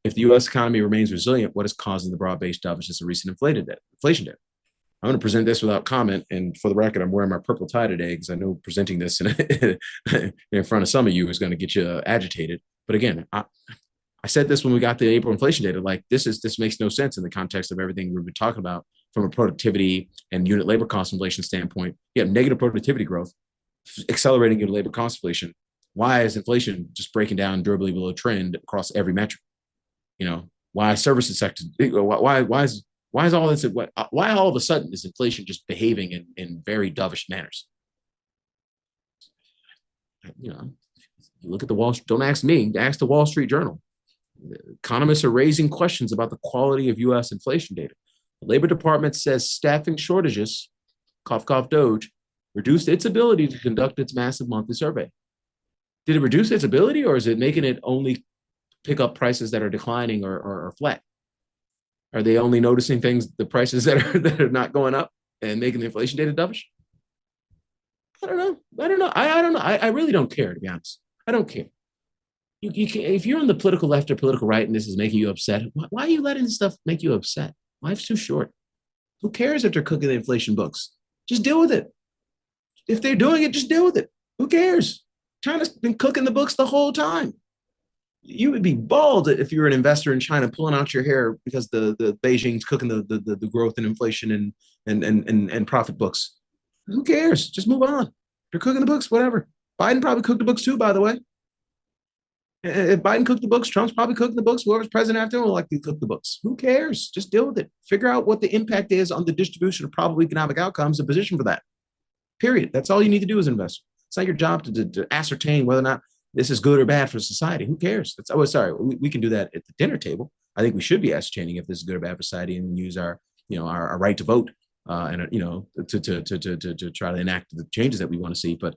If the U.S. economy remains resilient, what is causing the broad-based dovishness of recent inflation data? I'm going to present this without comment. And for the record, I'm wearing my purple tie today because I know presenting this in front of some of you is going to get you agitated. But again, I said this when we got the April inflation data. Like this makes no sense in the context of everything we've been talking about from a productivity and unit labor cost inflation standpoint. You have negative productivity growth, accelerating unit labor cost inflation. Why is inflation just breaking down durably below trend across every metric? Why services sector? Why is all this? Why all of a sudden is inflation just behaving in very dovish manners? Look at the Wall. Don't ask me. Ask the Wall Street Journal. Economists are raising questions about the quality of U.S. inflation data. The Labor Department says staffing shortages, cough, cough, Doge, reduced its ability to conduct its massive monthly survey. Did it reduce its ability, or is it making it only pick up prices that are declining or flat? Are they only noticing the prices that are not going up and making the inflation data dovish? I don't know. I don't know. I really don't care, to be honest. I don't care. You can, if you're on the political left or political right and this is making you upset, why are you letting this stuff make you upset? Life's too short. Who cares if they're cooking the inflation books? Just deal with it. If they're doing it, just deal with it. Who cares? China's been cooking the books the whole time. You would be bald if you were an investor in China pulling out your hair because the Beijing's cooking the growth and inflation and profit books. Who cares? Just move on. They're cooking the books, whatever. Biden probably cooked the books too, by the way. If Biden cooked the books, Trump's probably cooking the books. Whoever's president after him will likely cook the books. Who cares? Just deal with it. Figure out what the impact is on the distribution of probable economic outcomes and position for that. Period. That's all you need to do as an investor. It's not your job to ascertain whether or not this is good or bad for society. Who cares? We can do that at the dinner table. I think we should be ascertaining if this is good or bad for society and use our right to vote to try to enact the changes that we want to see. But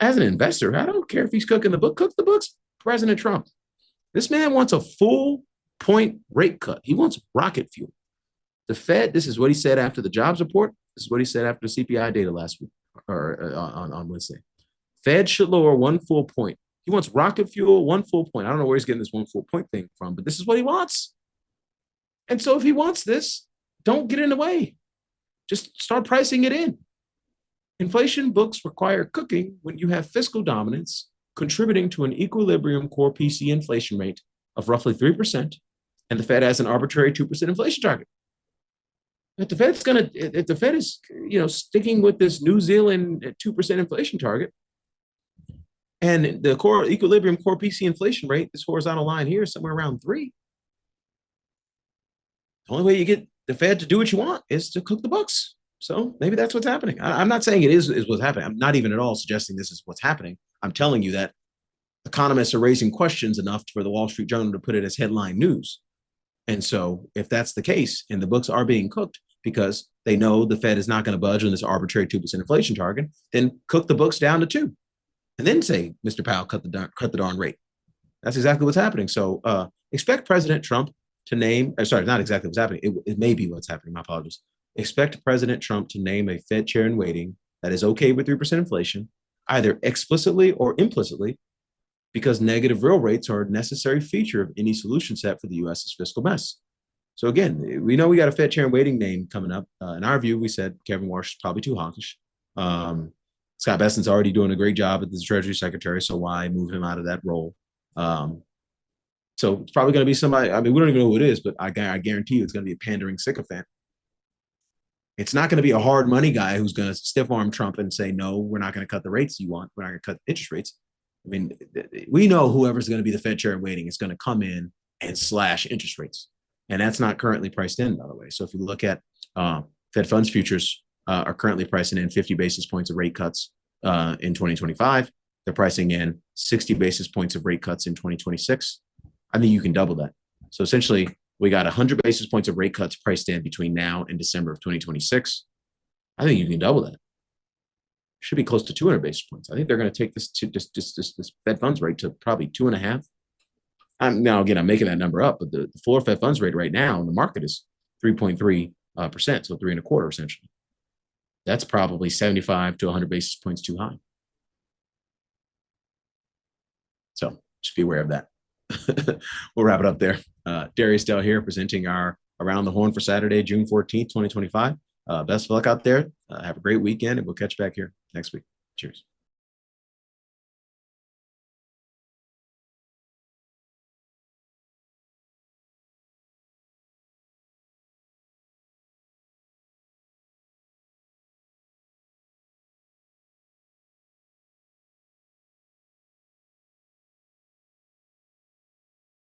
as an investor, I don't care if he's cooking the book. Cook the books, President Trump. This man wants a full point rate cut. He wants rocket fuel. The Fed, this is what he said after the jobs report. This is what he said after the CPI data last week or on Wednesday. Fed should lower 1 full point. He wants rocket fuel, 1 full point. I don't know where he's getting this 1 full point thing from, but this is what he wants. And so if he wants this, don't get in the way. Just start pricing it in. Inflation books require cooking when you have fiscal dominance contributing to an equilibrium core PC inflation rate of roughly 3%, and the Fed has an arbitrary 2% inflation target. If the Fed is sticking with this New Zealand 2% inflation target, and the core equilibrium core PC inflation rate, this horizontal line here, is somewhere around 3. The only way you get the Fed to do what you want is to cook the books. So maybe that's what's happening. I'm not saying it is what's happening. I'm not even at all suggesting this is what's happening. I'm telling you that economists are raising questions enough for the Wall Street Journal to put it as headline news. And so if that's the case, and the books are being cooked because they know the Fed is not going to budge on this arbitrary 2% inflation target, then cook the books down to 2. And then say, Mr. Powell, cut the darn rate. That's exactly what's happening. So expect President Trump to name, not exactly what's happening. It may be what's happening. My apologies. Expect President Trump to name a Fed chair in waiting that is okay with 3% inflation, either explicitly or implicitly, because negative real rates are a necessary feature of any solution set for the U.S.'s fiscal mess. So again, we know we got a Fed chair in waiting name coming up. In our view, we said Kevin Warsh is probably too hawkish. Scott Bessent's already doing a great job as the Treasury Secretary, so why move him out of that role? So it's probably going to be somebody. I mean, we don't even know who it is, but I guarantee you it's going to be a pandering sycophant. It's not going to be a hard money guy who's going to stiff arm Trump and say, no, we're not going to cut the rates you want. We're not going to cut interest rates. I mean, we know whoever's going to be the Fed chair in waiting is going to come in and slash interest rates. And that's not currently priced in, by the way. So if you look at Fed funds futures are currently pricing in 50 basis points of rate cuts in 2025. They're pricing in 60 basis points of rate cuts in 2026. I think you can double that. So essentially, we got 100 basis points of rate cuts priced in between now and December of 2026. I think you can double that. Should be close to 200 basis points. I think they're going to take this Fed funds rate to probably 2.5. Now, again, I'm making that number up, but the floor Fed funds rate right now in the market is 3.3%, so 3.25% essentially. That's probably 75 to 100 basis points too high. So just be aware of that. We'll wrap it up there. Darius Dell here, presenting our Around the Horn for Saturday, June 14th, 2025. Best of luck out there. Have a great weekend, and we'll catch you back here next week. Cheers.